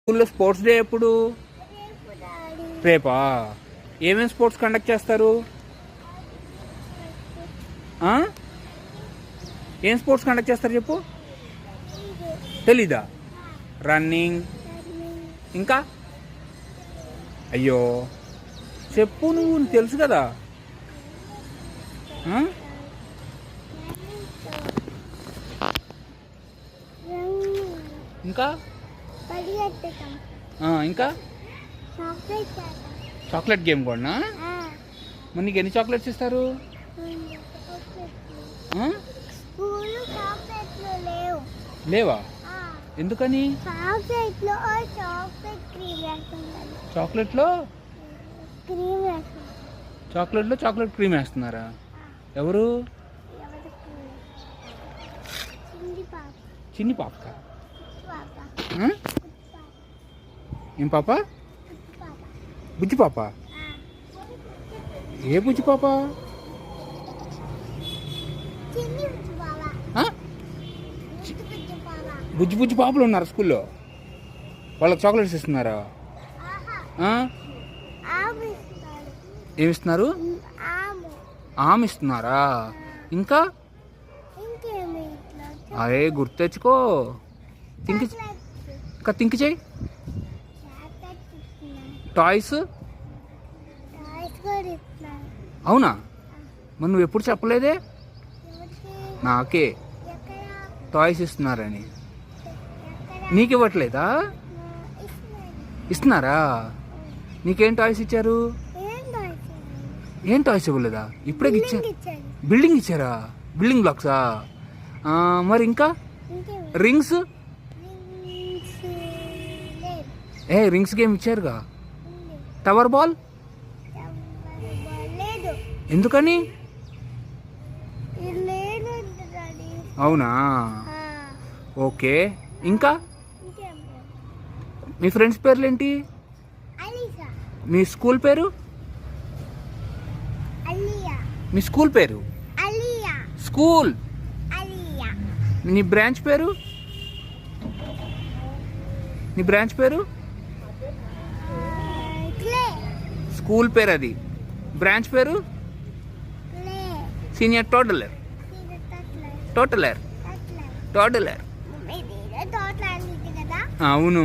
స్కూల్లో sports day ఎప్పుడు? రేపా? ఏమేమి స్పోర్ట్స్ కండక్ట్ చేస్తారు? ఏం స్పోర్ట్స్ కండక్ట్ చేస్తారు చెప్పు. తెలీదా? రన్నింగ్, ఇంకా అయ్యో చెప్పు, నువ్వు తెలుసు కదా. ఇంకా ఇంకా చాక్లెట్ గేమ్ కూడా. మరి నీకు ఎన్ని చాక్లెట్స్ ఇస్తారు? లేవా? ఎందుకని? చాక్లెట్లో చాక్లెట్ క్రీమ్ వేస్తున్నారా? ఎవరు? చిన్ని పాప. ఏం పాప? బుజ్జి పాప. ఏ బుజ్జి పాప? బుజ్జి బుజ్జి పాపలు ఉన్నారు స్కూల్లో, వాళ్ళకి చాక్లెట్స్ ఇస్తున్నారా? ఏమిస్తున్నారు? ఆమె ఇస్తున్నారా? ఇంకా అరే గుర్తు తెచ్చుకో. ఇంకా థింక్ చేయి. టాయ్స్. అవునా? మరి నువ్వు ఎప్పుడు చెప్పలేదే నాకే టాయ్స్ ఇస్తున్నారని. నీకు ఇవ్వట్లేదా? ఇస్తున్నారా? నీకేం టాయ్స్ ఇచ్చారు? ఏం టాయ్స్ ఇవ్వలేదా? ఇప్పుడే ఇచ్చారు. బిల్డింగ్ ఇచ్చారా? బిల్డింగ్ బ్లాక్సా? మరి ఇంకా రింగ్స్. రింగ్స్ గేమ్ ఇచ్చారుగా. టవర్ బాల్ ఎందుకని? అవునా? ఓకే. ఇంకా మీ ఫ్రెండ్స్ పేర్లు ఏంటి? మీ స్కూల్ పేరు? మీ స్కూల్ పేరు? స్కూల్. నీ బ్రాంచ్ పేరు? నీ బ్రాంచ్ పేరు? స్కూల్ పేరు అది. బ్రాంచ్ పేరు? Senior totaller. టోటలర్. టోటలర్. అవును.